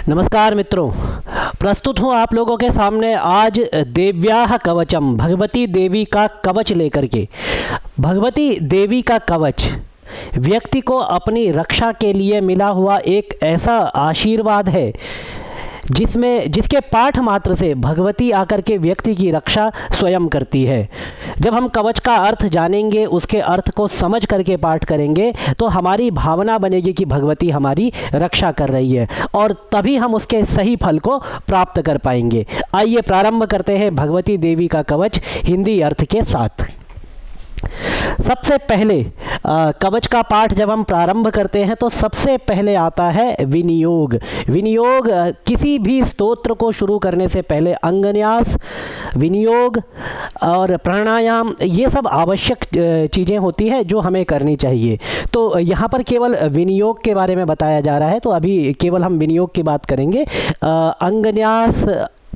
नमस्कार मित्रों, प्रस्तुत हूँ आप लोगों के सामने आज देव्याः कवचम, भगवती देवी का कवच लेकर के। भगवती देवी का कवच व्यक्ति को अपनी रक्षा के लिए मिला हुआ एक ऐसा आशीर्वाद है जिसके पाठ मात्र से भगवती आकर के व्यक्ति की रक्षा स्वयं करती है। जब हम कवच का अर्थ जानेंगे, उसके अर्थ को समझ करके पाठ करेंगे, तो हमारी भावना बनेगी कि भगवती हमारी रक्षा कर रही है और तभी हम उसके सही फल को प्राप्त कर पाएंगे। आइए प्रारंभ करते हैं भगवती देवी का कवच हिंदी अर्थ के साथ। सबसे पहले कवच का पाठ जब हम प्रारंभ करते हैं तो सबसे पहले आता है विनियोग। विनियोग किसी भी स्तोत्र को शुरू करने से पहले अंगन्यास, विनियोग और प्राणायाम, ये सब आवश्यक चीज़ें होती है जो हमें करनी चाहिए। तो यहाँ पर केवल विनियोग के बारे में बताया जा रहा है, तो अभी केवल हम विनियोग की बात करेंगे। अंगन्यास,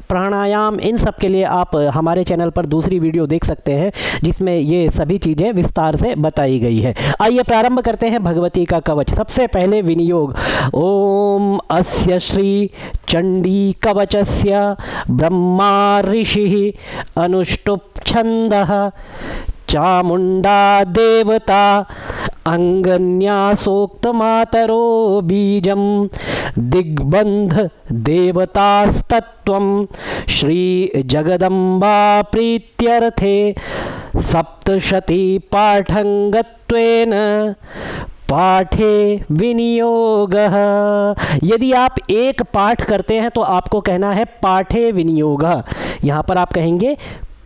प्राणायाम, इन सब के लिए आप हमारे चैनल पर दूसरी वीडियो देख सकते हैं जिसमें ये सभी चीज़ें विस्तार से बताई गई है। आइए प्रारंभ करते हैं भगवती का कवच। सबसे पहले विनियोग। ओम अस्य श्री चंडी कवचस्य ब्रह्मा ऋषिः अनुष्टुप् छन्दः चामुंडा देवता अंगन्यासोक्तमातरो बीजम दिग्बंध देवतास्तत्वं श्री जगदम्बा प्रीत्यर्थे सप्तशती पाठंगत्वेन पाठे विनियोगः। यदि आप एक पाठ करते हैं तो आपको कहना है पाठे विनियोगः। यहाँ पर आप कहेंगे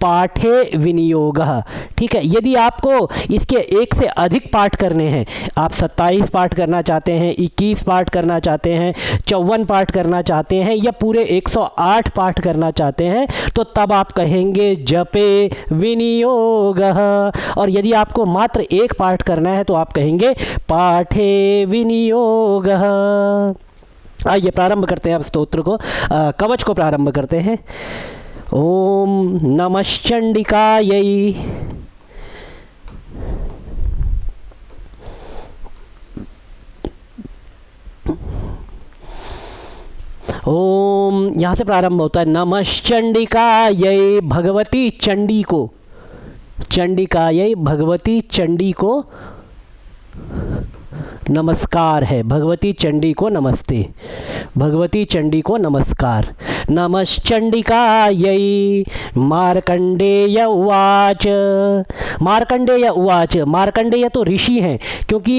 पाठे विनियोगः, ठीक है। यदि आपको इसके एक से अधिक पाठ करने हैं, आप 27 पाठ करना चाहते हैं, 21 पाठ करना चाहते हैं, 54 पाठ करना चाहते हैं या पूरे 108 पाठ करना चाहते हैं, तो तब आप कहेंगे जपे विनियोगः। और यदि आपको मात्र एक पाठ करना है तो आप कहेंगे पाठे विनियोगः। आइए प्रारंभ करते हैं अब स्तोत्र को, कवच को प्रारंभ करते हैं। ओम नमश्चंडिकायै। ओम यहाँ से प्रारंभ होता है नमश्चंडिकायै, भगवती चंडी को, चंडिकायै भगवती चंडी को नमस्कार है, भगवती चंडी को नमस्ते, भगवती चंडी को नमस्कार। नमश्चंडिकायै। मार्कंडेय उवाच। मार्कंडेय उवाच, मार्कंडेय तो ऋषि हैं, क्योंकि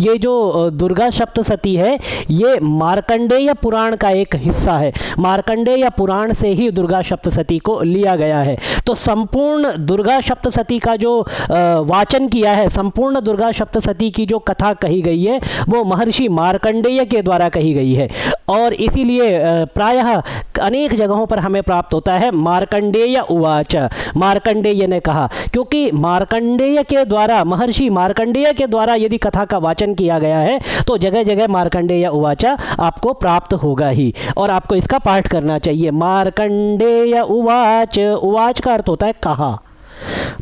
ये जो दुर्गा सप्तशती है ये मार्कंडेय पुराण का एक हिस्सा है। मार्कंडेय पुराण से ही दुर्गा सप्तशती को लिया गया है। तो संपूर्ण दुर्गा सप्तशती का जो वाचन किया है, संपूर्ण दुर्गा सप्तशती की जो कथा कही गई है वो महर्षि मार्कंडेय के द्वारा कही गई है और इसीलिए प्रायः अनेक जगहों पर हमें प्राप्त होता है मार्कंडेय उवाच, मार्कंडेय ने कहा, क्योंकि मार्कंडेय के द्वारा, महर्षि मार्कंडेय के द्वारा यदि कथा का वाचन किया गया है तो जगह जगह मार्कंडेय उवाच आपको प्राप्त होगा ही और आपको इसका पाठ करना चाहिए। मार्कंडेय उवाच, उवाच का अर्थ होता है कहा।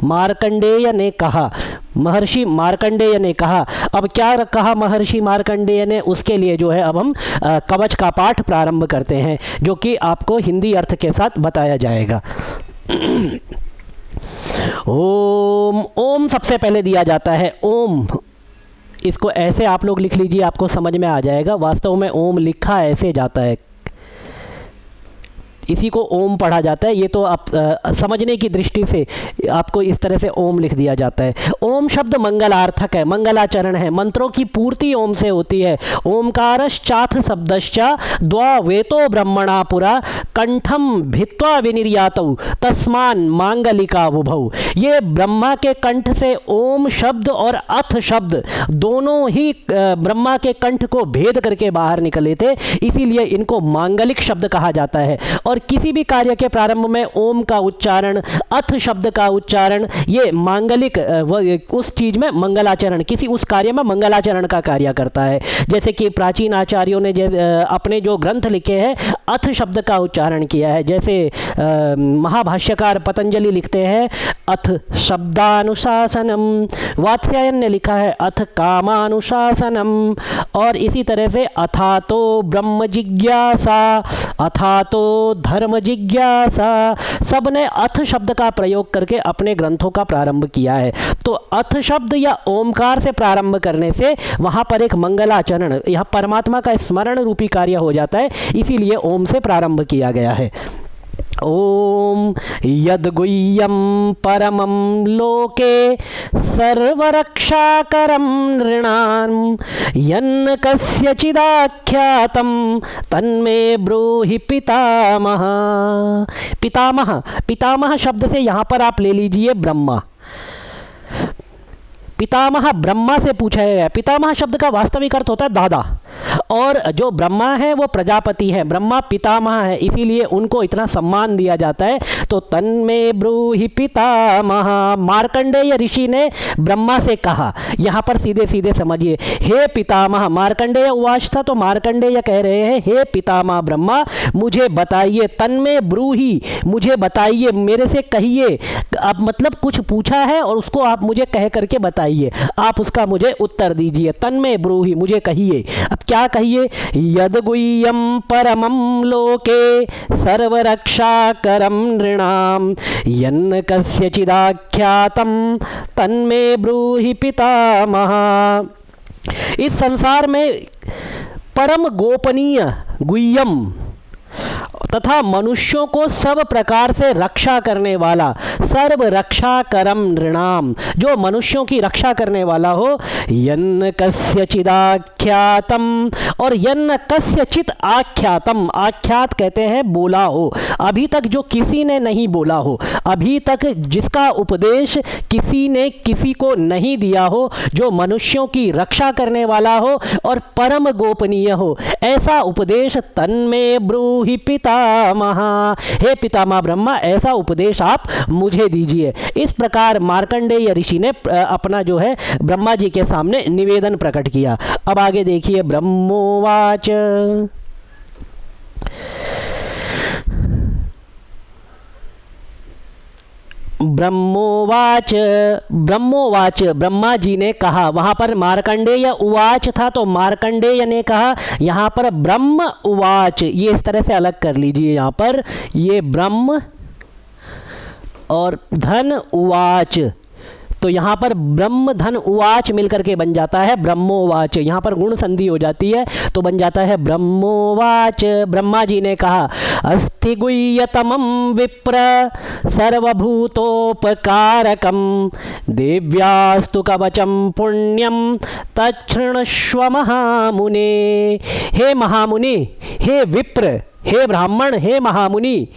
मार्कंडेय ने कहा, महर्षि मार्कंडेय ने कहा। अब क्या कहा महर्षि मार्कंडेय ने, उसके लिए जो है अब हम कवच का पाठ प्रारंभ करते हैं, जो कि आपको हिंदी अर्थ के साथ बताया जाएगा। ओम, ओम सबसे पहले दिया जाता है। ओम, इसको ऐसे आप लोग लिख लीजिए, आपको समझ में आ जाएगा। वास्तव में ओम लिखा ऐसे जाता है, इसी को ओम पढ़ा जाता है। ये तो आप समझने की दृष्टि से आपको इस तरह से ओम लिख दिया जाता है। ओम शब्द मंगलार्थक है, मंगलाचरण है, मंत्रों की पूर्ति ओम से होती है। ओमकारश्चाथ शब्दश्च द्वावेतो ब्रह्मणा पुरा कंठम भित्वा विनिर्यातौ तस्मान मांगलिका बुभौ। ये ब्रह्मा के कंठ से ओम शब्द और अथ शब्द दोनों ही ब्रह्मा के कंठ को भेद करके बाहर निकले थे, इसीलिए इनको मांगलिक शब्द कहा जाता है। और और किसी भी कार्य के प्रारंभ में ओम का उच्चारण, अथ शब्द का उच्चारण, ये मांगलिक उस चीज में मंगलाचरण, किसी उस कार्य में मंगलाचरण का कार्य करता है। जैसे कि प्राचीन आचार्यों ने अपने जो ग्रंथ लिखे हैं अथ शब्द का उच्चारण किया है। जैसे महाभाष्यकार पतंजलि लिखते हैं अथ शब्दानुशासनम, वात्स्यायन ने लिखा है अथ कामानुशासनम, और इसी तरह से अथातो ब्रह्म जिज्ञासा, अथातो धर्म जिज्ञासा, सब ने अथ शब्द का प्रयोग करके अपने ग्रंथों का प्रारंभ किया है। तो अथ शब्द या ओमकार से प्रारंभ करने से वहाँ पर एक मंगलाचरण, यह परमात्मा का स्मरण रूपी कार्य हो जाता है, इसीलिए ओम से प्रारंभ किया गया है। ओम यद्गुह्यं परमं लोके सर्वरक्षाकरं नृणां यन्न कस्यचिदाख्यातं तन्मे ब्रूहि पितामह। पितामह, पितामह शब्द से यहाँ पर आप ले लीजिए ब्रह्मा। पितामह ब्रह्मा से पूछा है। पितामह शब्द का वास्तविक अर्थ होता है दादा, और जो ब्रह्मा है वो प्रजापति है, ब्रह्मा पितामह है, इसीलिए उनको इतना सम्मान दिया जाता है। तो तन्मे ब्रूहि पितामह, मार्कंडेय ऋषि ने ब्रह्मा से कहा। यहाँ पर सीधे सीधे समझिए, हे पितामह, मार्कंडेय उवाच था, तो मार्कंडेय कह रहे हैं हे पितामह ब्रह्मा मुझे बताइए, तन्मे ब्रूहि मुझे बताइए, मेरे से कहिए। अब मतलब कुछ पूछा है और उसको आप मुझे कह करके बताइए, आप उसका मुझे उत्तर दीजिए। तन्मे ब्रूहि मुझे कहिए। अब क्या कहिए? यद्गुह्यं परमं लोके सर्वरक्षाकरं नृणां यन्न कस्यचिदाख्यातं तन्मे ब्रूहि पितामह। इस संसार में परम गोपनीय गुह्यम तथा मनुष्यों को सब प्रकार से रक्षा करने वाला, सर्व रक्षा करम नृणाम, जो मनुष्यों की रक्षा करने वाला हो, यन्न कस्यचिदाख्यातम, और यन्न कस्यचित आख्यातम, आख्यात कहते हैं बोला हो, अभी तक जो किसी ने नहीं बोला हो, अभी तक जिसका उपदेश किसी ने किसी को नहीं दिया हो, जो मनुष्यों की रक्षा करने वाला हो और परम गोपनीय हो, ऐसा उपदेश तन्मे ब्रूहि पितामह, हे पितामह ब्रह्मा ऐसा उपदेश आप मुझे दीजिए। इस प्रकार मार्कंडेय ऋषि ने अपना जो है ब्रह्मा जी के सामने निवेदन प्रकट किया। अब आगे देखिए, ब्रह्मोवाच, ब्रह्मोवाच, ब्रह्मोवाच ब्रह्मा जी ने कहा। वहाँ पर मार्कंडेय उवाच था तो मार्कंडेय ने कहा, यहाँ पर ब्रह्म उवाच, ये इस तरह से अलग कर लीजिए। यहाँ पर ये ब्रह्म और धन उवाच, तो यहाँ पर ब्रह्म धन उवाच मिलकर के बन जाता है ब्रह्मोवाच। यहाँ पर गुण संधि हो जाती है तो बन जाता है ब्रह्मोवाच। ब्रह्मा जी ने कहा, अस्ति गुह्यतमं विप्र सर्वभूतोपकारकं देव्यास्तु कवचं पुण्यं तच्छृणुष्व महामुने। हे महामुनि, हे विप्र, हे ब्राह्मण, हे महामुनि,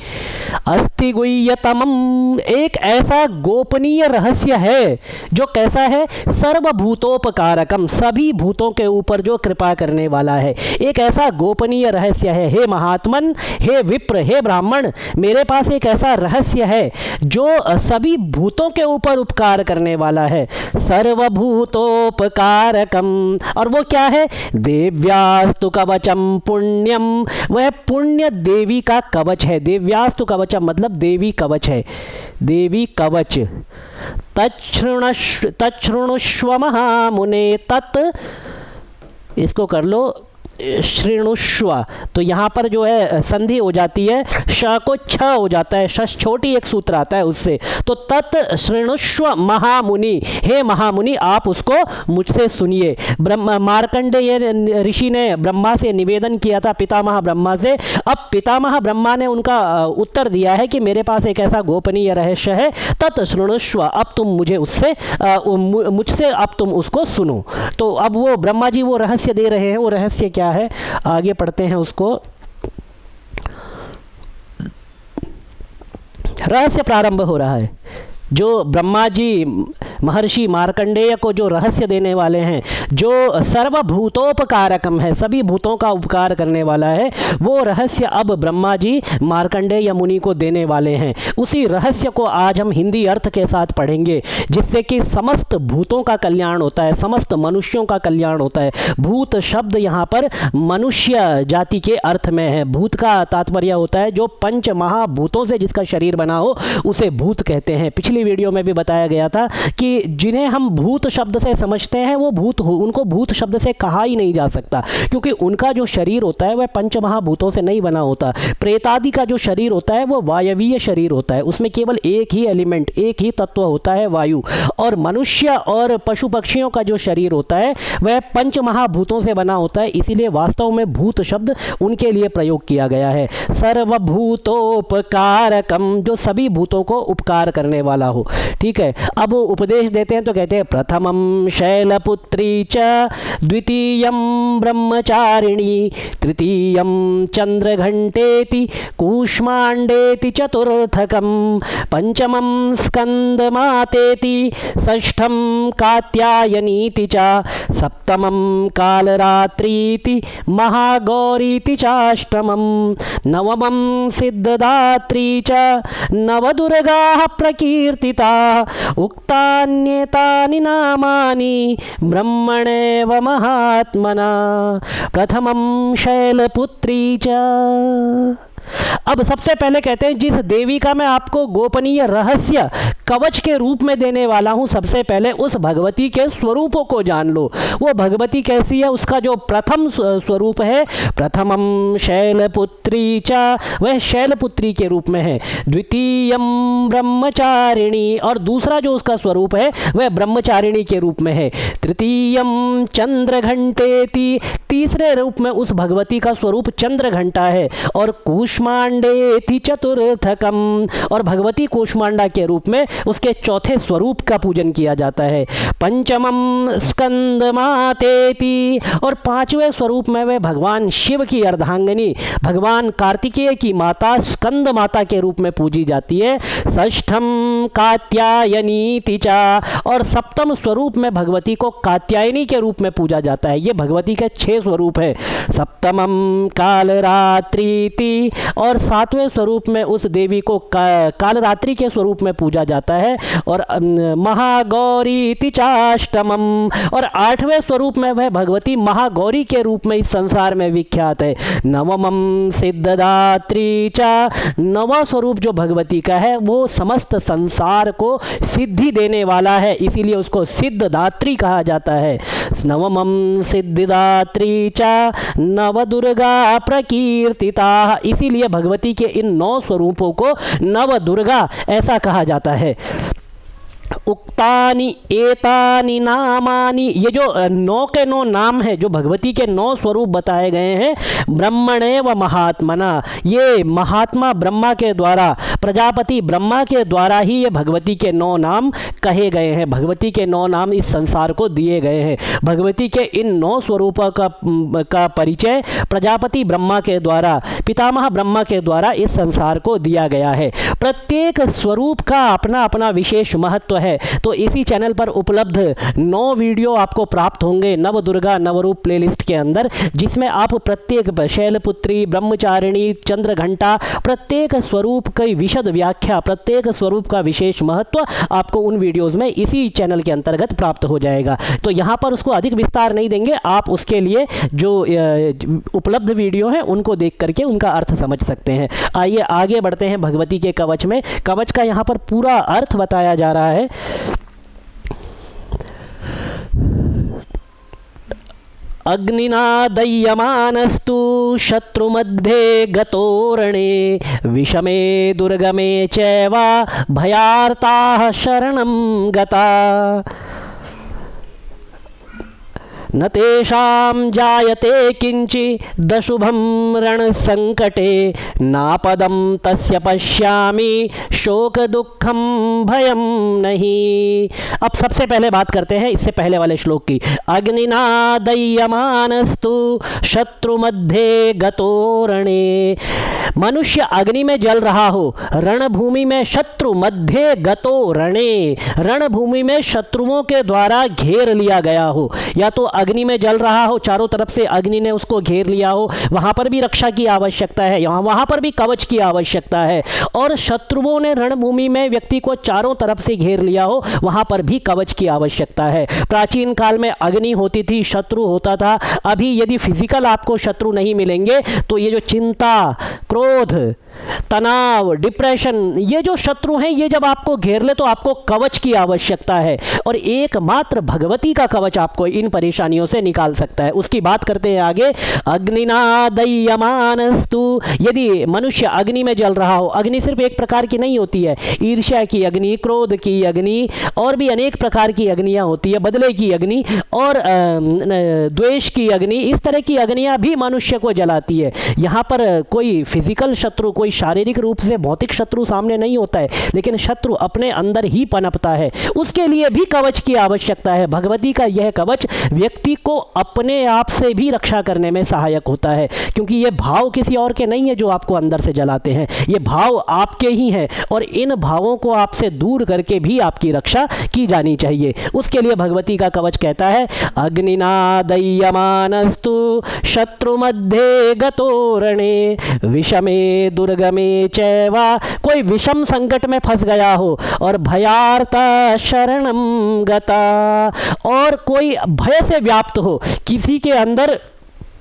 अस्ति गुह्यतमं, एक ऐसा गोपनीय रहस्य है जो कैसा है, सर्वभूतोपकारकम, सभी भूतों के ऊपर जो कृपा करने वाला है, एक ऐसा गोपनीय रहस्य है। हे महात्मन, हे विप्र, हे ब्राह्मण, मेरे पास एक ऐसा रहस्य है जो सभी भूतों के ऊपर उपकार करने वाला है, सर्वभूतोपकारकम। और वो क्या है? देव्यास्तु कवचम पुण्यम, वह पुण्य देवी का कवच है। देव्यास्तु कवचम मतलब देवी कवच है, देवी कवच। तच्छृणुष्व महामुने, तत् इसको कर लो श्रृणुष्व, तो यहाँ पर जो है संधि हो जाती है, श को छ हो जाता है, श छोटी एक सूत्र आता है उससे, तो तत् श्रृणुष्व महामुनि, हे महामुनि आप उसको मुझसे सुनिए। मार्कंडेय ऋषि ने ब्रह्मा से निवेदन किया था, पितामह ब्रह्मा से। अब पितामह ब्रह्मा ने उनका उत्तर दिया है कि मेरे पास एक ऐसा गोपनीय रहस्य है, तत् श्रृणुष्व, अब तुम मुझे उससे मुझसे अब तुम उसको सुनो। तो अब वो ब्रह्मा जी वो रहस्य दे रहे हैं, वो रहस्य क्या है आगे पढ़ते हैं उसको। रहस्य प्रारंभ हो रहा है। जो ब्रह्मा जी महर्षि मार्कंडेय को जो रहस्य देने वाले हैं, जो सर्वभूतोपकारकम है, सभी भूतों का उपकार करने वाला है, वो रहस्य अब ब्रह्मा जी मार्कंडेय मुनि को देने वाले हैं। उसी रहस्य को आज हम हिंदी अर्थ के साथ पढ़ेंगे, जिससे कि समस्त भूतों का कल्याण होता है, समस्त मनुष्यों का कल्याण होता है। भूत शब्द यहाँ पर मनुष्य जाति के अर्थ में है। भूत का तात्पर्य होता है जो पंच महाभूतों से जिसका शरीर बना हो, उसे भूत कहते हैं। पिछली वीडियो में भी बताया गया था कि जिन्हें हम भूत शब्द से समझते हैं वो भूत हो, उनको भूत शब्द से कहा ही नहीं जा सकता, क्योंकि उनका जो शरीर होता है वह पंच महाभूतों से नहीं बना होता। प्रेतादि का जो शरीर होता है वो वायवीय शरीर होता है, उसमें केवल एक ही एलिमेंट, एक ही तत्व होता है, वायु। और मनुष्य और पशु पक्षियों का जो शरीर होता है वह पंच महाभूतों से बना होता है, इसीलिए वास्तव में भूत शब्द उनके लिए प्रयोग किया गया है। सर्वभूतोपकारकम, जो सभी भूतों को उपकार करने वाला हो। ठीक है, अब उपदेश देते हैं तो कहते हैं प्रथमं शैलपुत्री च, द्वितीयं ब्रह्मचारिणी, तृतीयं चंद्रघंटेति कूष्मांडेति चतुर्थकं, पंचमं स्कंदमातेति, षष्ठं कात्यायनीति च, सप्तमं कालरात्रीति महागौरीति चाष्टमं, नवमं सिद्धदात्री च, नवदुर्गाः प्रकीर्तिताः, उक्तान्येतानि नामानि ब्रह्मणेव महात्मना, प्रथमं शैलपुत्री च। अब सबसे पहले कहते हैं जिस देवी का मैं आपको गोपनीय रहस्य कवच के रूप में देने वाला हूं, सबसे पहले उस भगवती के स्वरूपों को जान लो। वो भगवती कैसी है, उसका जो प्रथम स्वरूप है, प्रथमं शैलपुत्री च, वह शैलपुत्री के रूप में है। द्वितीयं ब्रह्मचारिणी, और दूसरा जो उसका स्वरूप है वह ब्रह्मचारिणी के रूप में है। तृतीयं चंद्रघंटेति, तीसरे रूप में उस भगवती का स्वरूप चंद्रघंटा है। और कूष्मांडेति चतुर्थकम, और भगवती कूष्मांडा के रूप में उसके चौथे स्वरूप का पूजन किया जाता है। पंचमम स्कंदमातेति, और पांचवें स्वरूप में वह भगवान शिव की अर्धांगिनी, भगवान कार्तिकेय की माता स्कंद माता के रूप में पूजी जाती है। षष्ठम कात्यायनीति च, और सप्तम स्वरूप में भगवती को कात्यायनी के रूप में पूजा जाता है। ये भगवती के 6 स्वरूप है। सप्तमम कालरात्रीति, और 7वें स्वरूप में उस देवी को कालरात्रि के स्वरूप में पूजा जाता है। और महागौरीति चाष्टमम, और 8वें स्वरूप में वह भगवती महागौरी के रूप में इस संसार में विख्यात है। नवमम सिद्धदात्री च, 9वां स्वरूप जो भगवती का है वो समस्त संसार को सिद्धि देने वाला है, इसीलिए उसको सिद्धदात्री कहा जाता है। नवमम सिद्धिदात्री च, नवदुर्गा प्रकीर्तिता, इसीलिए भगवती के इन 9 स्वरूपों को नव दुर्गा ऐसा कहा जाता है। उक्तानि एतानि नामानि, ये जो 9 के 9 नाम है, जो भगवती के 9 स्वरूप बताए गए हैं, ब्रह्मणे व महात्मना, ये महात्मा ब्रह्मा के द्वारा, प्रजापति ब्रह्मा के द्वारा ही ये भगवती के 9 नाम कहे गए हैं। भगवती के 9 नाम इस संसार को दिए गए हैं। भगवती के इन 9 स्वरूपों का परिचय प्रजापति ब्रह्मा के द्वारा, पितामह ब्रह्मा के द्वारा इस संसार को दिया गया है। प्रत्येक स्वरूप का अपना अपना विशेष महत्व है। तो इसी चैनल पर उपलब्ध 9 वीडियो आपको प्राप्त होंगे नव दुर्गा नवरूप प्लेलिस्ट के अंदर, जिसमें आप प्रत्येक शैलपुत्री, ब्रह्मचारिणी, चंद्रघंटा, प्रत्येक स्वरूप की विशद व्याख्या, प्रत्येक स्वरूप का विशेष महत्व आपको उन वीडियोस में इसी चैनल के अंतर्गत प्राप्त हो जाएगा। तो यहाँ पर उसको अधिक विस्तार नहीं देंगे, आप उसके लिए जो उपलब्ध वीडियो है उनको देख करके उनका अर्थ समझ सकते हैं। आइए आगे बढ़ते हैं भगवती के कवच में। कवच का यहाँ पर पूरा अर्थ बताया जा रहा है। अग्निना दह्यमानस्तु शत्रुमध्ये गतोरणे, विषमे दुर्गमे चैव भयार्ताः शरणं गता। न तेषां जायते किंचिदशुभं रणसंकटे नापदं तस्य पश्यामि शोक दुखम भयम नहीं। अब सबसे पहले बात करते हैं इससे पहले वाले श्लोक की। अग्निना दह्यमानस्तु शत्रु मध्ये गतो रणे। मनुष्य अग्नि में जल रहा हो, रणभूमि में शत्रु मध्य गतो रणे, रणभूमि में शत्रुओं के द्वारा घेर लिया गया हो, या तो अग्नि में जल रहा हो, चारों तरफ से अग्नि ने उसको घेर लिया हो, वहां पर भी रक्षा की आवश्यकता है, वहां पर भी कवच की आवश्यकता है। और शत्रुओं ने रणभूमि में व्यक्ति को चारों तरफ से घेर लिया हो, वहां पर भी कवच की आवश्यकता है। प्राचीन काल में अग्नि होती थी, शत्रु होता था। अभी यदि फिजिकल आपको शत्रु नहीं मिलेंगे तो ये जो चिंता, क्रोध, तनाव, डिप्रेशन, ये जो शत्रु हैं, ये जब आपको घेर ले तो आपको कवच की आवश्यकता है, और एकमात्र भगवती का कवच आपको इन परेशानियों से निकाल सकता है। उसकी बात करते हैं आगे। अग्निना दह्यमानस्तु, यदि मनुष्य अग्नि में जल रहा हो, अग्नि सिर्फ एक प्रकार की नहीं होती है, ईर्ष्या की अग्नि, क्रोध की अग्नि, और भी अनेक प्रकार की अग्नियां होती है, बदले की अग्नि और द्वेष की अग्नि, इस तरह की अग्नियां भी मनुष्य को जलाती है। यहाँ पर कोई फिजिकल शत्रु, कोई शारीरिक रूप से भौतिक शत्रु सामने नहीं होता है, लेकिन शत्रु अपने अंदर ही पनपता है, उसके लिए भी कवच की आवश्यकता है। भगवती का यह कवच व्यक्ति को अपने आप से भी रक्षा करने में सहायक होता है, क्योंकि ये भाव किसी और के नहीं है जो आपको अंदर से जलाते हैं, ये भाव आपके ही हैं, और इन भावों को आपसे दूर करके भी आपकी रक्षा की जानी चाहिए। उसके लिए भगवती का कवच कहता है अग्निना दह्यमानस्तु शत्रु मध्ये गतो रणे विषमे दुर्गमे चैवा, कोई विषम संकट में फंस गया हो, और भयार्ता शरणम गता, और कोई भय से व्याप्त हो, किसी के अंदर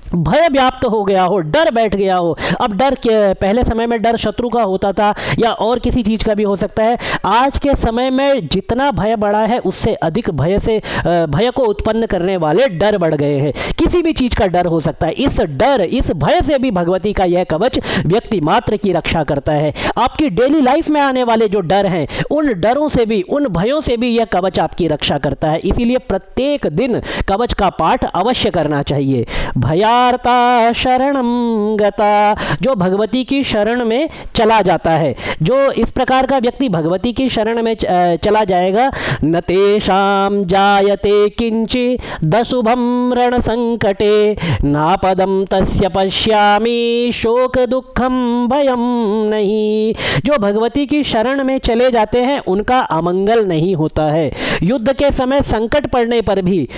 भय व्याप्त हो गया हो, डर बैठ गया हो। अब डर के पहले समय में डर शत्रु का होता था या और किसी चीज़ का भी हो सकता है। आज के समय में जितना भय बढ़ा है उससे अधिक भय को उत्पन्न करने वाले डर बढ़ गए हैं। किसी भी चीज़ का डर हो सकता है। इस डर, इस भय से भी भगवती का यह कवच व्यक्ति मात्र की रक्षा करता है। आपकी डेली लाइफ में आने वाले जो डर हैं, उन डरों से भी, उन भयों से भी यह कवच आपकी रक्षा करता है। इसीलिए प्रत्येक दिन कवच का पाठ अवश्य करना चाहिए। भया शरणम गता, जो भगवती की शरण में चला जाता है, जो इस प्रकार का व्यक्ति भगवती की शरण में चला जाएगा, न तेषां जायते किंचिदशुभं रण संकटे नापदं तस्य पश्यामि शोक दुखम भयम नहीं। जो भगवती की शरण में चले जाते हैं उनका अमंगल नहीं होता है। युद्ध के समय संकट पड़ने पर भी,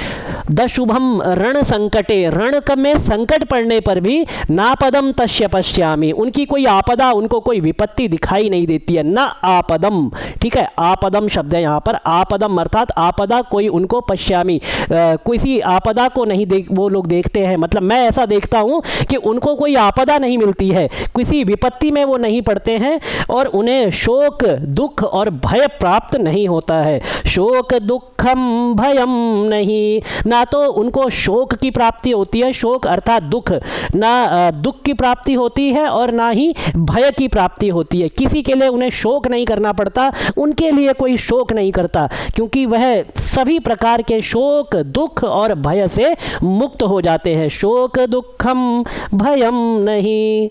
दशुभम रण संकटे, रण में संकट पड़ने पर भी, नापदम तस्य पश्यामि, उनकी कोई आपदा, उनको कोई विपत्ति दिखाई नहीं देती है। ना आपदम, ठीक है, आपदम शब्द है यहाँ पर। आपदम अर्थात आपदा कोई उनको पश्यामि, किसी आपदा को नहीं वो लोग देखते हैं। मतलब मैं ऐसा देखता हूँ कि उनको कोई आपदा नहीं मिलती है, किसी विपत्ति में वो नहीं पड़ते हैं, और उन्हें शोक, दुख और भय प्राप्त नहीं होता है। शोक दुखम भयम नहीं, ना तो उनको शोक की प्राप्ति होती है, शोक अर्थात दुख, ना दुख की प्राप्ति होती है और ना ही भय की प्राप्ति होती है। किसी के लिए उन्हें शोक नहीं करना पड़ता, उनके लिए कोई शोक नहीं करता, क्योंकि वह सभी प्रकार के शोक, दुख और भय से मुक्त हो जाते हैं। शोक दुखम भयम नहीं।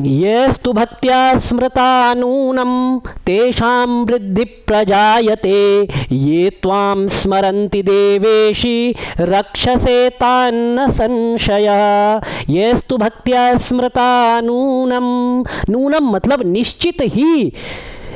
येस्तु भक्त्या स्मृता नूनं तेषां वृद्धि प्रजायते ये त्वां स्मरन्ति देवेशि रक्षसे तान्न संशयः। येस्तु भक्त्या स्मृता नूनं, नूनं मतलब निश्चित ही,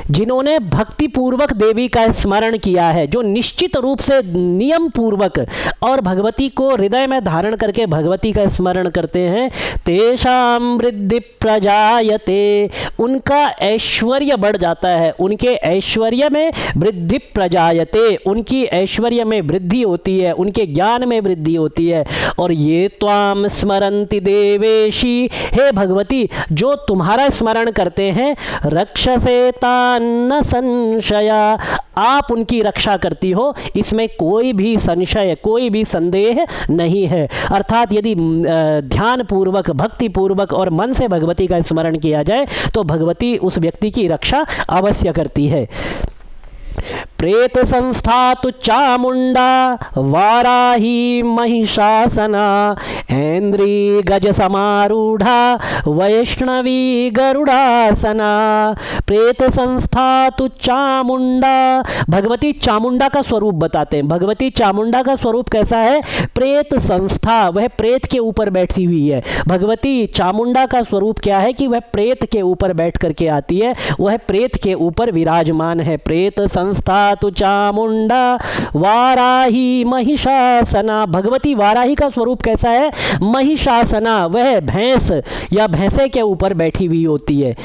जिन्होंने भक्ति पूर्वक देवी का स्मरण किया है, जो निश्चित रूप से नियम पूर्वक और भगवती को हृदय में धारण करके भगवती का स्मरण करते हैं, तेषां वृद्धि प्रजायते, उनका ऐश्वर्य बढ़ जाता है, उनके ऐश्वर्य में वृद्धि प्रजायते, उनकी ऐश्वर्य में वृद्धि होती है, उनके ज्ञान में वृद्धि होती है। और ये त्वाम स्मरन्ति देवेशी, हे भगवती जो तुम्हारा स्मरण करते हैं, रक्षसे तान न संशया, आप उनकी रक्षा करती हो, इसमें कोई भी संशय, कोई भी संदेह नहीं है। अर्थात यदि ध्यान पूर्वक, भक्ति पूर्वक और मन से भगवती का स्मरण किया जाए तो भगवती उस व्यक्ति की रक्षा अवश्य करती है। प्रेत संस्था तु चामुंडा वाराही महिषासना ऐन्द्री गज समारूढ़ा वैष्णवी गरुड़ासना। प्रेत संस्था तु चामुंडा, भगवती चामुंडा का स्वरूप बताते हैं। भगवती चामुंडा का स्वरूप कैसा है? प्रेत संस्था, वह प्रेत के ऊपर बैठी हुई है। भगवती चामुंडा का स्वरूप क्या है कि वह प्रेत के ऊपर बैठ करके आती है, वह प्रेत के ऊपर विराजमान है। प्रेत संस्था तु चामुंडा वाराही महिषासना। भगवती वाराही का स्वरूप कैसा है? महिषासना, वह भैंस या भैंसे के ऊपर बैठी हुई होती है।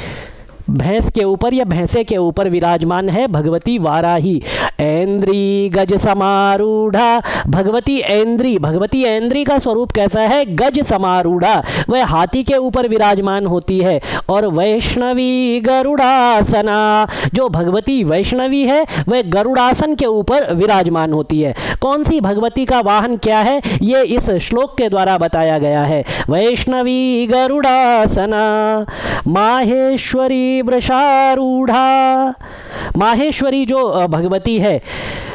भैंस के ऊपर या भैंसे के ऊपर विराजमान है भगवती वाराही। ऐन्द्री गज समारूढ़ा, भगवती ऐन्द्री, भगवती ऐन्द्री का स्वरूप कैसा है? गज समारूढ़ा, वह हाथी के ऊपर विराजमान होती है। और वैष्णवी गरुड़ासना, जो भगवती वैष्णवी है वह गरुड़ासन के ऊपर विराजमान होती है। कौन सी भगवती का वाहन क्या है, ये इस श्लोक के द्वारा बताया गया है। वैष्णवी गरुड़ासना माहेश्वरी वृषारूढ़ा। माहेश्वरी जो भगवती है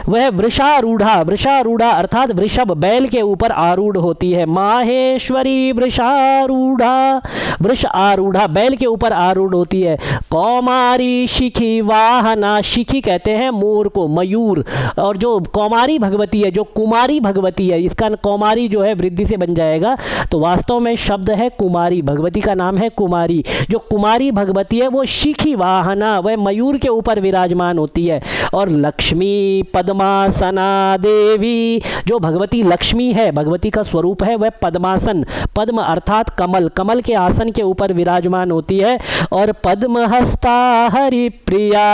वह वृषारूढ़ा, वृषारूढ़ा अर्थात वृषभ बैल के ऊपर आरूढ़ होती है। माहेश्वरी वृषारूढ़ा, वृष आरूढ़ा बैल के ऊपर आरूढ़ होती है। कौमारी शिखी वाहना, शिखी कहते हैं मोर को, मयूर। और जो कौमारी भगवती है, जो कुमारी भगवती है, इसका कौमारी जो है वृद्धि से बन जाएगा, तो वास्तव में शब्द है कुमारी, भगवती का नाम है कुमारी। जो कुमारी भगवती है वो शिखी वाहना, वह मयूर के ऊपर विराजमान होती है। और लक्ष्मी पद्मासना देवी, जो भगवती लक्ष्मी है, भगवती का स्वरूप है वह पद्मासन, पद्म अर्थात कमल, कमल के आसन के ऊपर विराजमान होती है। और पद्महस्ता हरिप्रिया,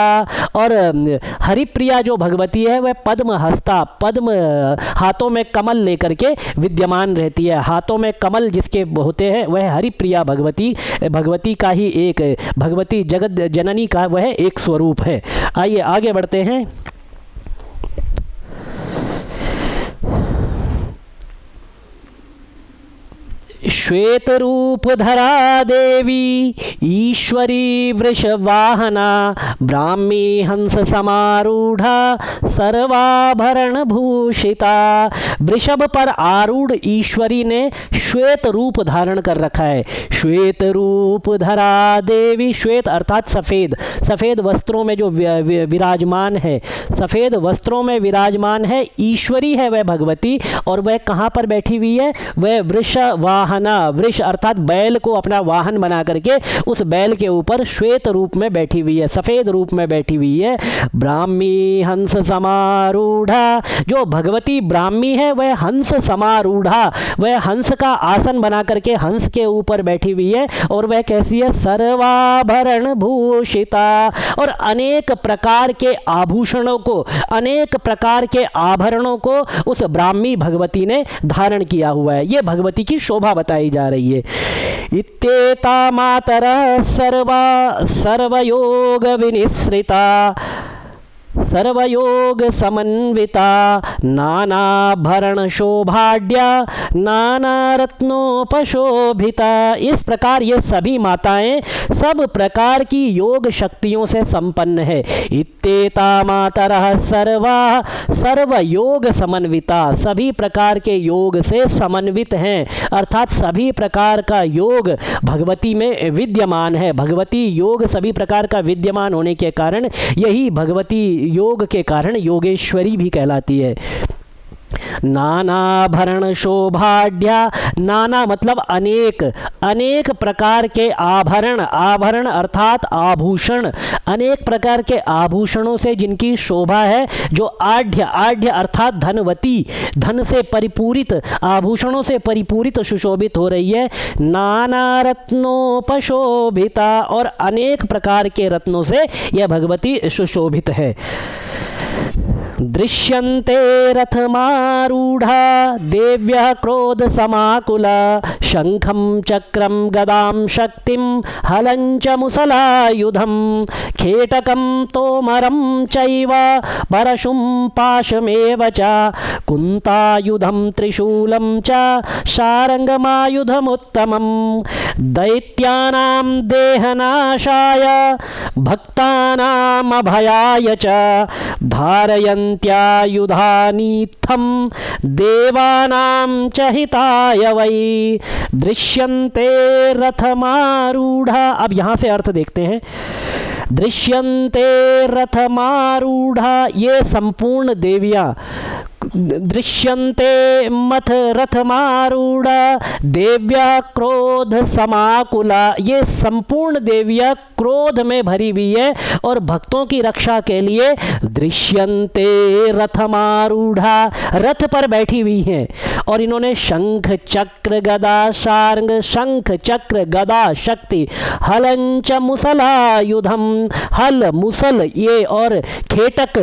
और हरिप्रिया जो भगवती है वह पद्महस्ता, पद्म हाथों में कमल लेकर के विद्यमान रहती है। हाथों में कमल जिसके होते हैं वह हरिप्रिया भगवती, भगवती का ही एक, भगवती जगत जननी का वह एक स्वरूप है। आइए आगे बढ़ते हैं। श्वेत रूप धरा देवी ईश्वरी वृषवाहना ब्राह्मी हंस समारूढ़ा सर्वाभरण भूषिता। वृषभ पर आरूढ़ ईश्वरी ने श्वेत रूप धारण कर रखा है। श्वेत रूप धरा देवी, श्वेत अर्थात सफ़ेद, सफ़ेद वस्त्रों में जो विराजमान है, सफ़ेद वस्त्रों में विराजमान है, ईश्वरी है वह भगवती। और वह कहाँ पर बैठी हुई है? वह वृषवाहना, वृष अर्थात बैल को अपना वाहन बना करके उस बैल के ऊपर श्वेत रूप में बैठी हुई है, सफ़ेद रूप में बैठी हुई है। ब्राह्मी हंस समारूढ़ा, जो भगवती ब्राह्मी है वह हंस समारूढ़ा, वह हंस का आसन बना करके हंस के ऊपर बैठी हुई है। और वह कैसी है? सर्वाभरण भूषिता, और अनेक प्रकार के आभूषणों को, अनेक प्रकार के आभरणों को उस ब्राह्मी भगवती ने धारण किया हुआ है। ये भगवती की शोभा बताई जा रही है। इत्येता मातरः सर्वा सर्वयोग विनिश्रिता सर्वयोग समन्विता नानाभरण शोभाढ्या नाना रत्नोपशोभिता। इस प्रकार ये सभी माताएं सब प्रकार की योग शक्तियों से संपन्न है। इत्येता मातरः सर्वा सर्वयोग समन्विता, सभी प्रकार के योग से समन्वित हैं, अर्थात सभी प्रकार का योग भगवती में विद्यमान है। भगवती योग सभी प्रकार का विद्यमान होने के कारण यही भगवती योग के कारण योगेश्वरी भी कहलाती है। नानाभरण शोभाढ्या, नाना मतलब अनेक, अनेक प्रकार के आभरण, आभरण अर्थात आभूषण, अनेक प्रकार के आभूषणों से जिनकी शोभा है, जो आढ्य, आढ्य अर्थात धनवती, धन से परिपूरित, आभूषणों से परिपूरित सुशोभित हो रही है। नाना रत्नोपशोभिता, और अनेक प्रकार के रत्नों से यह भगवती सुशोभित है। दृश्यन्ते रथमारूढ़ा देव्यः क्रोध समाकुला शंखं चक्रं गदां शक्तिं हलं च मुसलायुधं खेटकं तोमरं चैव परशुं पाशमेव च कुन्तायुधं त्रिशूलं च शारङ्गमायुधमुत्तमं दैत्यानां देहनाशाय भक्तानाम् अभयाय च धारयन्त्यायुधानीत्थं देवानां च हिताय वै दृश्यन्ते रथमारूढ़ा। अब यहाँ से अर्थ देखते हैं। दृश्यन्ते रथमारूढ़ा, ये संपूर्ण देवियाँ, दृश्यन्ते मथ रथमारूढ़ा देव्या क्रोध समाकुला, ये संपूर्ण देवियाँ क्रोध में भरी हुई है और भक्तों की रक्षा के लिए दृश्यन्ते रथमारूढ़ा, रथ पर बैठी हुई हैं और इन्होंने शंख चक्र गदा शार्ंग, शंख चक्र गदा शक्ति, हलंच मुसलायुधम, हल मुसल ये और खेटक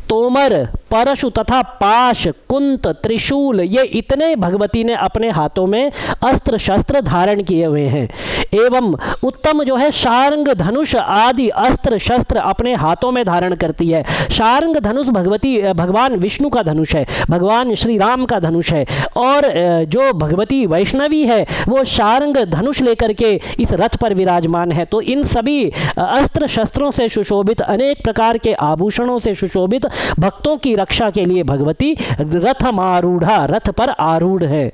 तोमर परशु तथा पाश कुंत त्रिशूल, ये इतने भगवती ने अपने हाथों में अस्त्र शस्त्र धारण किए हुए हैं। एवं उत्तम जो है शार्ंग धनुष आदि अस्त्र शस्त्र अपने हाथों में धारण करती है। शार्ंग धनुष भगवान विष्णु का धनुष है, भगवान श्री राम का धनुष है और जो भगवती वैष्णवी है वो शार्ंग धनुष लेकर के इस रथ पर विराजमान है। तो इन सभी अस्त्र शस्त्रों से सुशोभित, अनेक प्रकार के आभूषणों से सुशोभित भक्तों की रक्षा के लिए भगवती रथमारूढ़ा, रथ पर आरूढ़ है।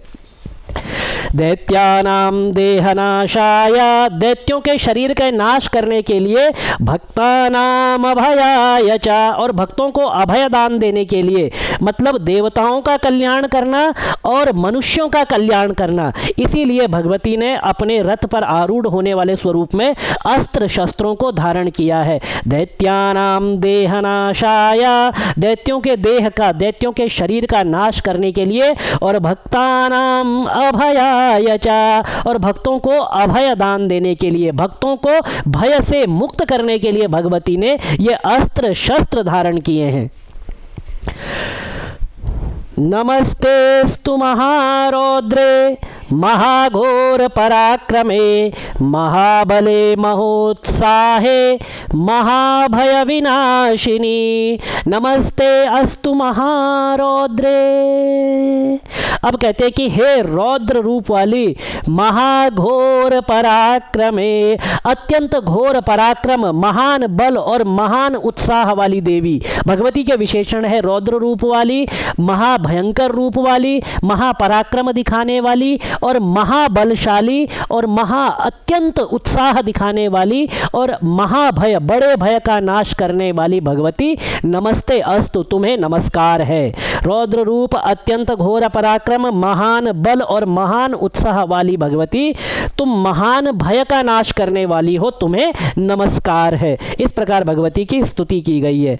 दैत्यानां देहनाशाय, दैत्यों के शरीर के नाश करने के लिए, भक्तानां अभयाय च, और भक्तों को अभय दान देने के लिए, मतलब देवताओं का कल्याण करना और मनुष्यों का कल्याण करना। इसीलिए भगवती ने अपने रथ पर आरूढ़ होने वाले स्वरूप में अस्त्र शस्त्रों को धारण किया है। दैत्यानां देहनाशाय, दैत्यों के देह का, दैत्यों के शरीर का नाश करने के लिए, और भक्तानां अभयाय च, और भक्तों को अभय दान देने के लिए, भक्तों को भय से मुक्त करने के लिए भगवती ने ये अस्त्र शस्त्र धारण किए हैं। नमस्तेस्तु महारौद्रे महाघोर पराक्रमे महाबले महोत्साहे महाभय विनाशिनी। नमस्ते अस्तु महारौद्रे। अब कहते हैं कि हे रौद्र रूप वाली, महाघोर पराक्रमे, अत्यंत घोर पराक्रम, महान बल और महान उत्साह वाली देवी। भगवती के विशेषण है रौद्र रूप वाली, महाभयंकर रूप वाली, महापराक्रम दिखाने वाली और महाबलशाली और अत्यंत उत्साह दिखाने वाली और महाभय, बड़े भय का नाश करने वाली भगवती। नमस्ते अस्तु, तुम्हें नमस्कार है। रौद्र रूप, अत्यंत घोर पराक्रम, महान बल और महान उत्साह वाली भगवती, तुम महान भय का नाश करने वाली हो, तुम्हें नमस्कार है। इस प्रकार भगवती की स्तुति की गई है।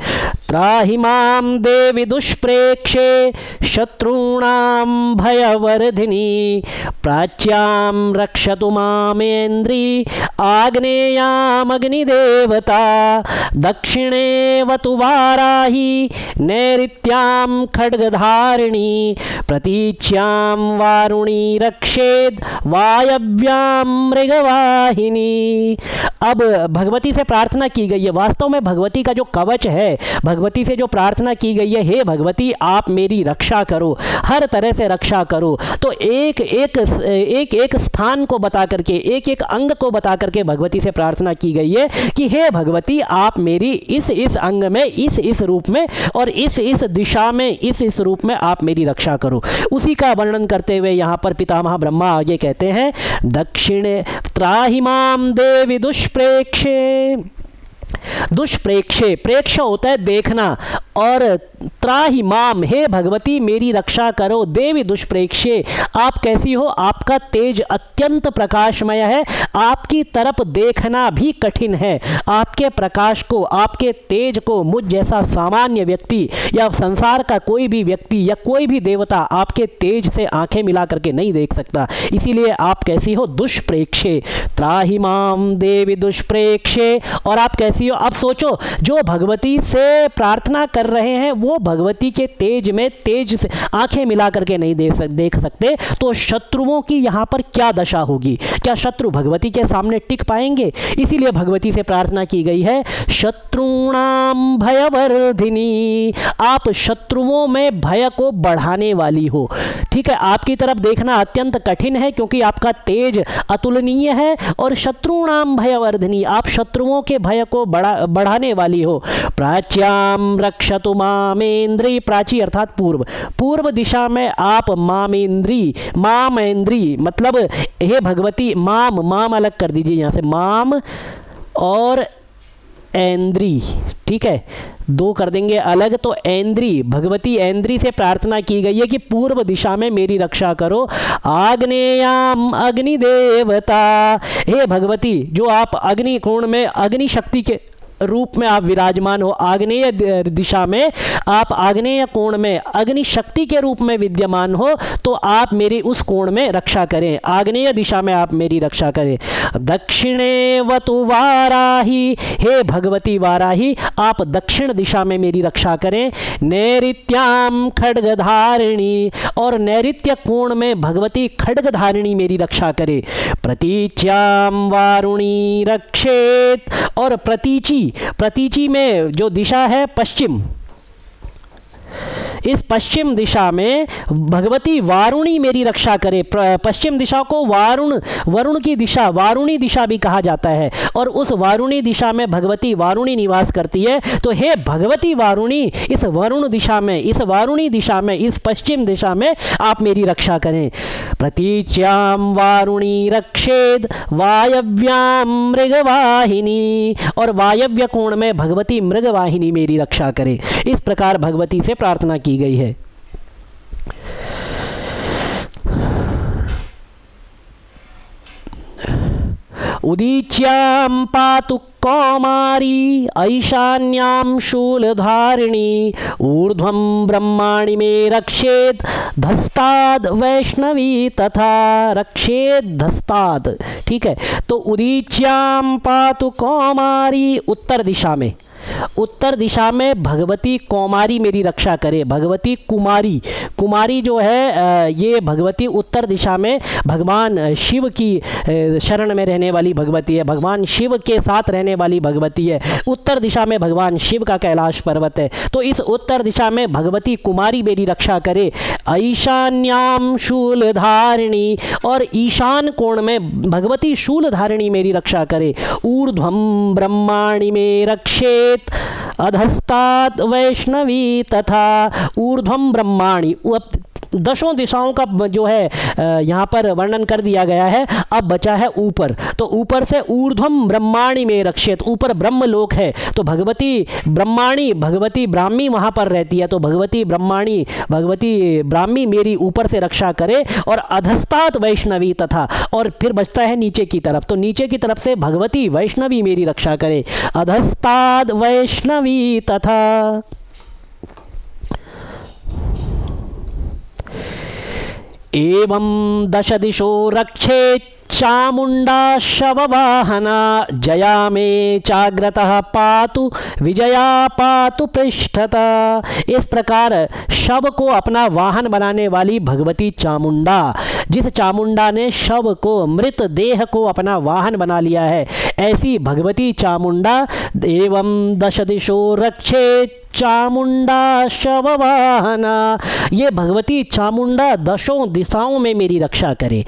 त्राहि मां देवी दुष्प्रेक्षे शत्रूणां भयवर्धिनी प्राच्यां रक्षतु मामेन्द्री आग्नेयाम् अग्निदेवता दक्षिणे वतु वाराही नैऋत्यां खड्गधारिणी प्रतीच्यां वारुणी रक्षेद वायव्यां मृगवाहिनी। अब भगवती से प्रार्थना की गई है। वास्तव में भगवती का जो कवच है, भगवती से जो प्रार्थना की गई है, हे भगवती आप मेरी रक्षा करो, हर तरह से रक्षा करो। तो एक एक स्थान को बता करके, एक एक अंग को बता करके भगवती से प्रार्थना की गई है कि हे भगवती आप मेरी इस अंग में, इस रूप में और इस दिशा में, इस रूप में आप मेरी रक्षा करो। उसी का वर्णन करते हुए यहाँ पर पितामह ब्रह्मा आगे कहते हैं, दक्षिणे त्राहि मां देवी दुष्प्रेक्षे। दुष्प्रेक्षे, प्रेक्ष होता है देखना, और त्राहि माम, हे भगवती मेरी रक्षा करो। देवी दुष्प्रेक्षे, आप कैसी हो? आपका तेज अत्यंत प्रकाशमय है, आपकी तरफ देखना भी कठिन है। आपके प्रकाश को, आपके तेज को मुझ जैसा सामान्य व्यक्ति या संसार का कोई भी व्यक्ति या कोई भी देवता आपके तेज से आंखें मिला करके नहीं देख सकता। इसीलिए आप कैसी हो? दुष्प्रेक्षे। त्राहि माम देवी दुष्प्रेक्षे, और आप कैसी ऐसी हो। अब सोचो, जो भगवती से प्रार्थना कर रहे हैं वो भगवती के तेज में तेज से आंखें मिला करके नहीं देख सकते, तो शत्रुओं की यहाँ पर क्या दशा होगी? क्या शत्रु भगवती के सामने टिक पाएंगे? इसीलिए भगवती से प्रार्थना की गई है, शत्रुणाम भयवर्धिनी, आप शत्रुओं में भय को बढ़ाने वाली हो। ठीक है, आपकी तरफ देखना अत्यंत कठिन है क्योंकि आपका तेज अतुलनीय है, और शत्रुणाम भयवर्धिनी, आप शत्रुओं के भय को बढ़ाने वाली हो। प्राच्याम रक्षतु मामेन्द्री, प्राची अर्थात पूर्व, पूर्व दिशा में आप मामेंद्री, मामेंद्री मतलब हे भगवती, माम अलग कर दीजिए यहाँ से, माम और ऐन्द्री, ठीक है, दो कर देंगे अलग, तो ऐन्द्री, भगवती ऐन्द्री से प्रार्थना की गई है कि पूर्व दिशा में मेरी रक्षा करो। आग्नेयाम अग्निदेवता, हे भगवती, जो आप अग्नि कोण में अग्नि शक्ति के रूप में आप विराजमान हो, आग्नेय दिशा में आप आग्नेय कोण में अग्नि शक्ति के रूप में विद्यमान हो, तो आप मेरी उस कोण में रक्षा करें, आग्नेय दिशा में आप मेरी रक्षा करें। दक्षिणे वतु वाराही, हे भगवती वाराही, आप दक्षिण दिशा में मेरी रक्षा करें। नैऋत्याम खड्गधारिणी, और नैऋत्य कोण में भगवती खड्गधारिणी मेरी रक्षा करे। प्रतीच्याम वारुणी रक्षेत, और प्रतीची में जो दिशा है पश्चिम, इस पश्चिम दिशा में भगवती वारुणी मेरी रक्षा करे। पश्चिम दिशा को वरुण की दिशा, वारुणी दिशा भी कहा जाता है, और उस वारुणी दिशा में भगवती वारुणी निवास करती है। तो हे भगवती वारुणी, इस वरुण दिशा में, इस वारुणी दिशा में, इस पश्चिम दिशा में आप मेरी रक्षा करें। प्रतीच्याम वारुणी रक्षेद वायव्याम मृगवाहिनी, और वायव्य कोण में भगवती मृगवाहिनी मेरी रक्षा करे। इस प्रकार भगवती से प्रार्थना की गई है। उदीच्यां पातु कौमारी ऐशान्यां शूलधारिणी, ऊर्ध्वं ब्रह्माणि मे रक्षेत धस्ताद वैष्णवी तथा, रक्षेत धस्ताद, ठीक है। तो उदीच्यां पातु कौमारी, उत्तर दिशा में, उत्तर दिशा में भगवती कौमारी मेरी रक्षा करे। भगवती कुमारी, कुमारी जो है ये भगवती उत्तर दिशा में भगवान शिव की शरण में रहने वाली भगवती है, भगवान शिव के साथ रहने वाली भगवती है। उत्तर दिशा में भगवान शिव का कैलाश पर्वत है, तो इस उत्तर दिशा में भगवती कुमारी मेरी रक्षा करे। ईशान्याम शूलधारिणी, और ईशान कोण में भगवती शूलधारिणी मेरी रक्षा करे। ऊर्ध्वं ब्रह्माणि मे रक्षेत अधस्तात् वैष्णवी तथा, ऊर्ध्वं ब्रह्माणि, दशों दिशाओं का जो है यहाँ पर वर्णन कर दिया गया है। अब बचा है ऊपर, तो ऊपर से ऊर्ध्वं ब्रह्माणि में रक्षेत, ऊपर ब्रह्मलोक है, तो भगवती ब्रह्माणी, भगवती ब्राह्मी वहाँ पर रहती है, तो भगवती ब्रह्माणी, भगवती ब्राह्मी मेरी ऊपर से रक्षा करे। और अधस्तात् वैष्णवी तथा, और फिर बचता है नीचे की तरफ, तो नीचे की तरफ से भगवती वैष्णवी मेरी रक्षा करे। अधस्तात् वैष्णवी तथा। एवं दश दिशो रक्षेत चामुंडा शववाहना, जया में चाग्रतः पातु विजया पातु पृष्ठतः। इस प्रकार शव को अपना वाहन बनाने वाली भगवती चामुंडा, जिस चामुंडा ने शव को, मृत देह को अपना वाहन बना लिया है, ऐसी भगवती चामुंडा। एवं दश दिशो रक्षेत चामुंडा शववाहना, ये भगवती चामुंडा दशों दिशाओं में मेरी रक्षा करे।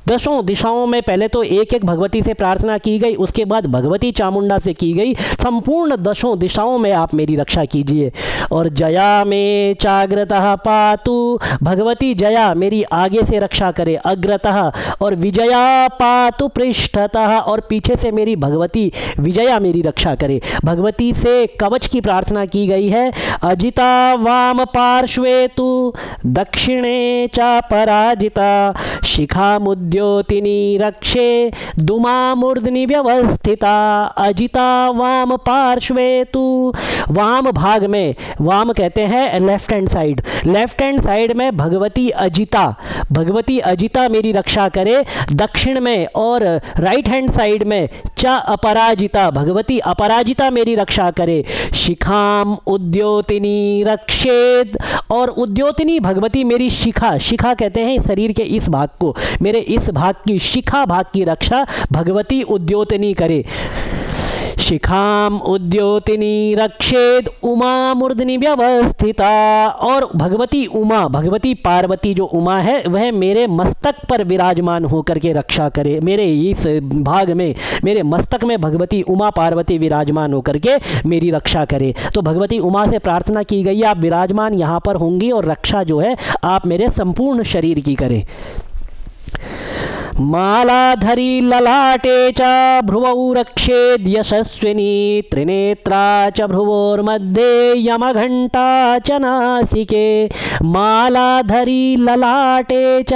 दशों दिशाओं में पहले तो एक एक भगवती से प्रार्थना की गई, उसके बाद भगवती चामुंडा से की गई, संपूर्ण दशों दिशाओं में आप मेरी रक्षा कीजिए। और जया में चाग्रतः पातु, भगवती जया मेरी आगे से रक्षा करे, अग्रतः, और विजया पातु पृष्ठतः, और पीछे से मेरी भगवती विजया मेरी रक्षा करे। भगवती से कवच की प्रार्थना की गई है। अजिता वाम पार्श्वे तु दक्षिणे च पराजिता, शिखा मुद्य उद्योतिनी रक्षे दुमामूर्धनि व्यवस्थिता अजिता वाम पार्श्वे तु। वाम भाग में, वाम कहते हैं left hand side, left hand side में भगवती अजिता, भगवती अजिता मेरी रक्षा करे दक्षिण में, और राइट हैंड साइड में च अपराजिता, भगवती अपराजिता मेरी रक्षा करे। शिखाम उद्योतिनी रक्षेद, और उद्योतिनी भगवती मेरी शिखा, शिखा कहते हैं शरीर के इस भाग को, मेरे इस भाग की शिखा भाग की रक्षा भगवती उद्योतिनी करे। शिखाम उद्योतिनी रक्षेद उमा मूर्धनि व्यवस्थिता, और भगवती उमा, भगवती पार्वती जो उमा है वह मेरे मस्तक पर विराजमान होकर के रक्षा करे, मेरे इस भाग में, मेरे मस्तक में भगवती उमा पार्वती विराजमान होकर के मेरी रक्षा करे। तो भगवती उमा से प्रार्थना की गई आप विराजमान यहाँ पर होंगी और रक्षा जो है आप मेरे संपूर्ण शरीर की करें। मालाधरी ललाटे च भ्रुवौ रक्षेद यशस्विनी त्रिनेत्रा च भ्रुवोर्मध्ये यमघंटा च नासिके। मालाधरी ललाटे च,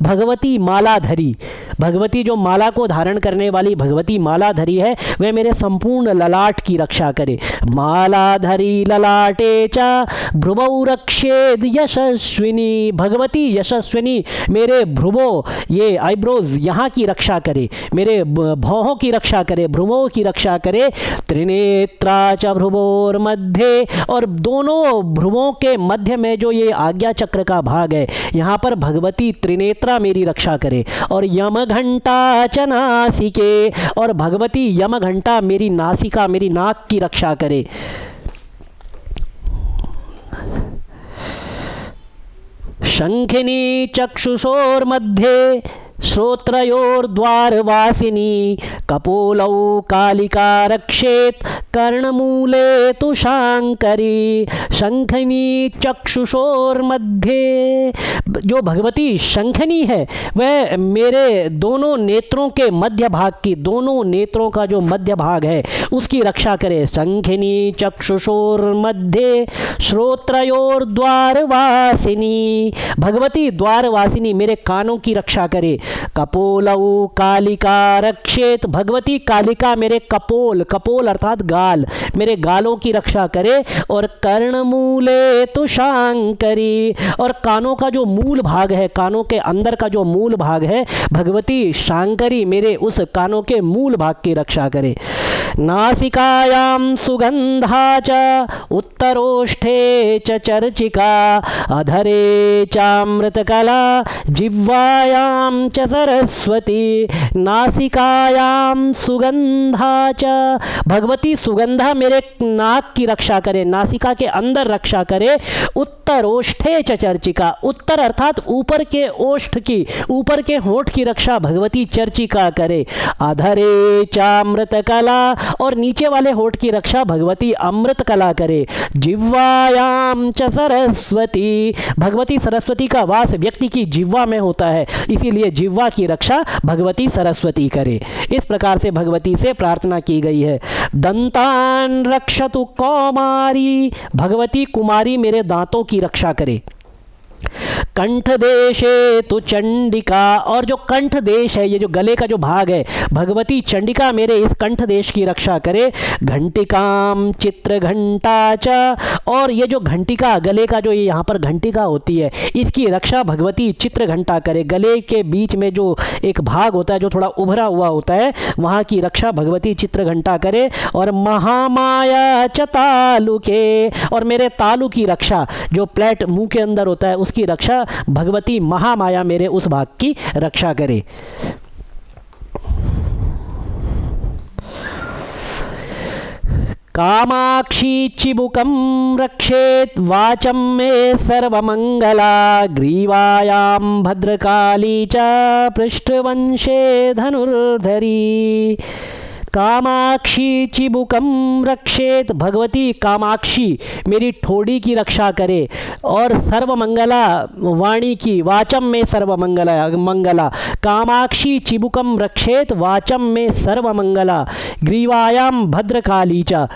भगवती मालाधरी, भगवती जो माला को धारण करने वाली भगवती मालाधरी है वह मेरे संपूर्ण ललाट की रक्षा करे। मालाधरी ललाटे च भ्रुवौ रक्षेद यशस्विनी, भगवती यशस्विनी मेरे भ्रुवों, ये आईब्रोज यहाँ की रक्षा करे, मेरे भौहों की रक्षा करे, भ्रुवों की रक्षा करे। त्रिनेत्रा च भ्रुवोर मध्य, और दोनों भ्रुवों के मध्य में जो ये आज्ञा चक्र का भाग है यहाँ पर भगवती त्रिनेत्रा मेरी रक्षा करे। और यम घंटा च नासिके, और भगवती यम घंटा मेरी नासिका, मेरी नाक की रक्षा करे। शंखिनी चक्षुषोर्मध्ये श्रोत्रयोर्द्वारवासिनी कपोलौ कालिका रक्षेत कर्णमूले तु शांकरी। शंखिनी चक्षुषोर्मध्ये, जो भगवती शंखिनी है वह मेरे दोनों नेत्रों के मध्य भाग की, दोनों नेत्रों का जो मध्य भाग है उसकी रक्षा करे। शंखिनी चक्षुषोर्मध्ये श्रोत्रयोर्द्वारवासिनी, भगवती द्वारवासिनी मेरे कानों की रक्षा करे। कपोलौ कालिका रक्षेत, भगवती कालिका मेरे कपोल, कपोल अर्थात गाल, मेरे गालों की रक्षा करे। और कर्णमूले तु शांकरी, और कानों का जो मूल भाग है, कानों के अंदर का जो मूल भाग है भगवती शांकरी मेरे उस कानों के मूल भाग की रक्षा करे। नासिकायां सुगंधा च उत्तरोष्ठे च चर्चिका अधरे चामृतकला जिह्वायां च सरस्वती। नासिकायां सुगंधा च, भगवती सुगंधा मेरे नाक की रक्षा करे, नासिका के अंदर रक्षा करे। उत्तरोष्ठे च चर्चिका, उत्तर अर्थात ऊपर के ओष्ठ की, ऊपर के होंठ की रक्षा भगवती चर्चिका करे। अधरे चामृत कला, और नीचे वाले होठ की रक्षा भगवती अमृत कला करे। जिह्वायाम च सरस्वती, भगवती सरस्वती का वास व्यक्ति की जिह्वा में होता है, इसीलिए जिह्वा की रक्षा भगवती सरस्वती करे। इस प्रकार से भगवती से प्रार्थना की गई है। दंतान रक्षतु कौमारी, भगवती कुमारी मेरे दांतों की रक्षा करे। कंठ देशे तो चंडिका, और जो कंठ देश है, ये जो गले का जो भाग है, भगवती चंडिका मेरे इस कंठ देश की रक्षा करे। घंटिकाम चित्र घंटा च, और ये जो घंटिका, गले का जो ये यहाँ पर घंटिका होती है इसकी रक्षा भगवती चित्र घंटा करे। गले के बीच में जो एक भाग होता है जो थोड़ा उभरा हुआ होता है वहाँ की रक्षा भगवती चित्र घंटा करे। और महामाया च तालुके, और मेरे तालु की रक्षा, जो प्लेट मुंह के अंदर होता है उसकी रक्षा भगवती महामाया मेरे उस भाग की रक्षा करे। कामाक्षी चिबुकम रक्षेत वाचम में सर्वमंगला ग्रीवायाम भद्रकाली च पृष्ठवंशे धनुर्धरी। कामाक्षी चिबुकम रक्षेत, भगवती कामाक्षी मेरी ठोड़ी की रक्षा करे। और सर्वमंगला वाणी की, वाचम में सर्वमंगला मंगला। कामाक्षी चिबुकम रक्षेत वाचम में सर्वमंगला ग्रीवायाम भद्रकाली च।